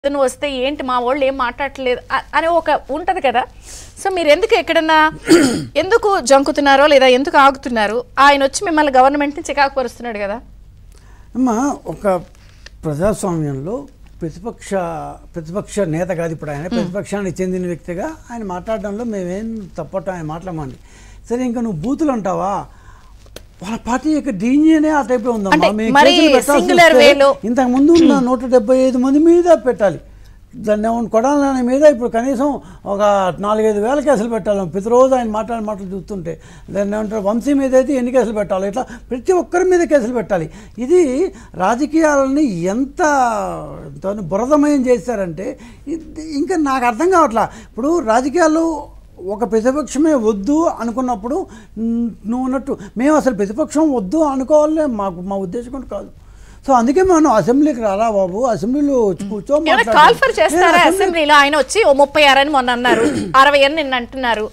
నువ్వు వస్తే ఏంటి మా వాళ్ళు ఏం మాట్లాడట్లేదు అనే ఒక ఉంటది కదా. సో మీరు ఎందుకు ఎక్కడన్నా ఎందుకు జంకుతున్నారో లేదా ఎందుకు ఆగుతున్నారు? ఆయన వచ్చి మిమ్మల్ని గవర్నమెంట్ని చికాకు పరుస్తున్నాడు కదా. అమ్మా, ఒక ప్రజాస్వామ్యంలో ప్రతిపక్ష నేత కాదు ఇప్పుడు ఆయన, ప్రతిపక్షానికి చెందిన వ్యక్తిగా ఆయన మాట్లాడడంలో మేమేం తప్పటం ఆయన మాట్లాడమండి. సరే, ఇంకా నువ్వు బూతులు అంటావా? వాళ్ళ పార్టీ యొక్క డీఎన్ఏనే ఆ టైప్లో ఉందమ్మా. ఇంతకు ముందు ఉన్న 175 మంది మీద పెట్టాలి. దాన్ని కొడాలని మీద ఇప్పుడు కనీసం ఒక 4-5 వేల కేసులు పెట్టాలి. ప్రతిరోజు ఆయన మాటలు చూస్తుంటే దాన్ని ఏమంటారు, వంశీ మీద అయితే ఎన్ని కేసులు పెట్టాలి, ఇట్లా ప్రతి ఒక్కరి మీద కేసులు పెట్టాలి. ఇది రాజకీయాలని ఎంత బురదమయం చేశారంటే ఇంకా నాకు అర్థం కావట్లా. ఇప్పుడు రాజకీయాలు ఒక ప్రతిపక్షమే వద్దు అనుకున్నప్పుడు నువ్వు అన్నట్టు మేము అసలు ప్రతిపక్షం వద్దు అనుకోవాలి, మా ఉద్దేశం కాదు. సో అందుకే మనం అసెంబ్లీకి రారా బాబు, అసెంబ్లీలో అసెంబ్లీలో ఆయన వచ్చి 36 అని మొన్న అన్నారు, 60 అని నిన్న అంటున్నారు.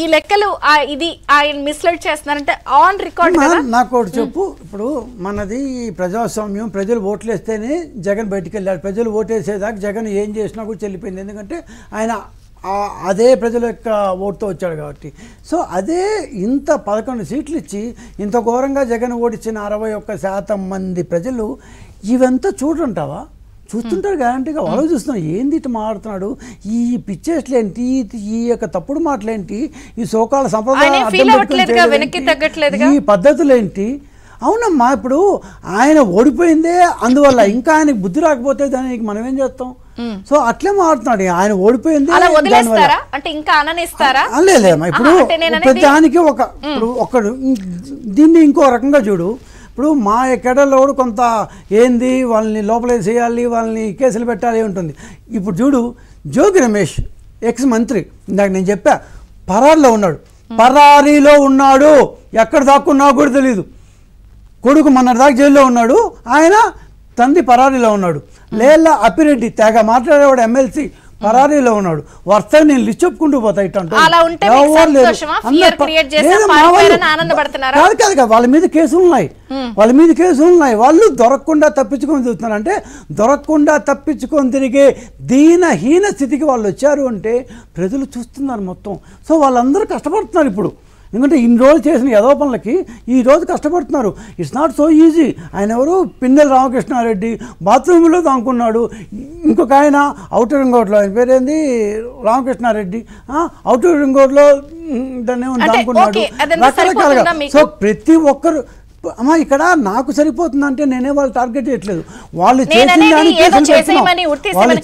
ఈ లెక్కలు ఇది ఆయన మిస్లీడ్ చేస్తున్నారంటే ఆన్ రికార్డ్. నాకు ఒకటి చెప్పు, ఇప్పుడు మనది ప్రజాస్వామ్యం, ప్రజలు ఓట్లు వేస్తేనే జగన్ బయటికి వెళ్ళాడు. ప్రజలు ఓటేసేదాకా జగన్ ఏం చేసినా కూడా చెల్లిపోయింది, ఎందుకంటే ఆయన అదే ప్రజల యొక్క ఓటుతో వచ్చాడు కాబట్టి. సో అదే ఇంత 11 సీట్లు ఇచ్చి ఇంత ఘోరంగా జగన్ ఓడిచ్చిన 61% మంది ప్రజలు ఇవంతా చూడంటావా? చూస్తుంటారు గ్యారంటీగా. వాళ్ళు చూస్తున్నాం ఏంది ఇటు మాట్లాడుతున్నాడు, ఈ పిచ్చేట్లేంటి, ఈ యొక్క తప్పుడు మాటలేంటి, ఈ సోకాల సంప్రదాయం, ఈ పద్ధతులేంటి. అవునమ్మా, ఇప్పుడు ఆయన ఓడిపోయిందే అందువల్ల, ఇంకా ఆయనకు బుద్ధి రాకపోతే దానికి మనం ఏం చేస్తాం? సో అట్లే మాట్లాడుతున్నాడు. ఆయన ఓడిపోయింది లేదమ్మా. ఇప్పుడు దానికి ఒకడు దీన్ని ఇంకో రకంగా చూడు. ఇప్పుడు మా ఎక్కడలో కొంత ఏంది వాళ్ళని లోపలేసేయాలి, వాళ్ళని కేసులు పెట్టాలి ఉంటుంది. ఇప్పుడు చూడు, జోగి రమేష్ ఎక్స్ మంత్రి, ఇందాక నేను చెప్పా, పరారీలో ఉన్నాడు. ఎక్కడ దాక్కున్నావు కూడా తెలీదు. కొడుకు మొన్నటిదాకా జైల్లో ఉన్నాడు, ఆయన తండ్రి పరారీలో ఉన్నాడు. లేలా అప్పిరెడ్డి తెగ మాట్లాడేవాడు ఎమ్మెల్సీ పరారీలో ఉన్నాడు. వరుసగా నేను లిస్ట్ చెప్పుకుంటూ పోతా. ఇట్టంటే వాళ్ళ మీద కేసులు ఉన్నాయి, వాళ్ళు దొరకకుండా తప్పించుకొని చూస్తున్నారు. అంటే దొరకకుండా తప్పించుకొని తిరిగే దీనహీన స్థితికి వాళ్ళు వచ్చారు అంటే ప్రజలు చూస్తున్నారు మొత్తం. సో వాళ్ళందరూ కష్టపడుతున్నారు ఇప్పుడు, ఎందుకంటే ఇన్ని రోజులు చేసిన యదో పనులకి ఈ రోజు కష్టపడుతున్నారు. It's not so easy. ఆయన ఎవరు, పిన్నెల రామకృష్ణారెడ్డి బాత్రూంలో దాక్కున్నాడు. ఇంకొక ఆయన ఔటర్ రింగ్ రోడ్లో, ఆయన పేరేంది, రామకృష్ణారెడ్డి ఔటర్ రింగ్ రోడ్లో దాన్ని దాక్కున్నాడు. రకరకాలుగా. సో ప్రతి ఒక్కరు అమ్మా ఇక్కడ నాకు సరిపోతుందంటే నేనే వాళ్ళు టార్గెట్ చేయట్లేదు. వాళ్ళు చేసిన దానికి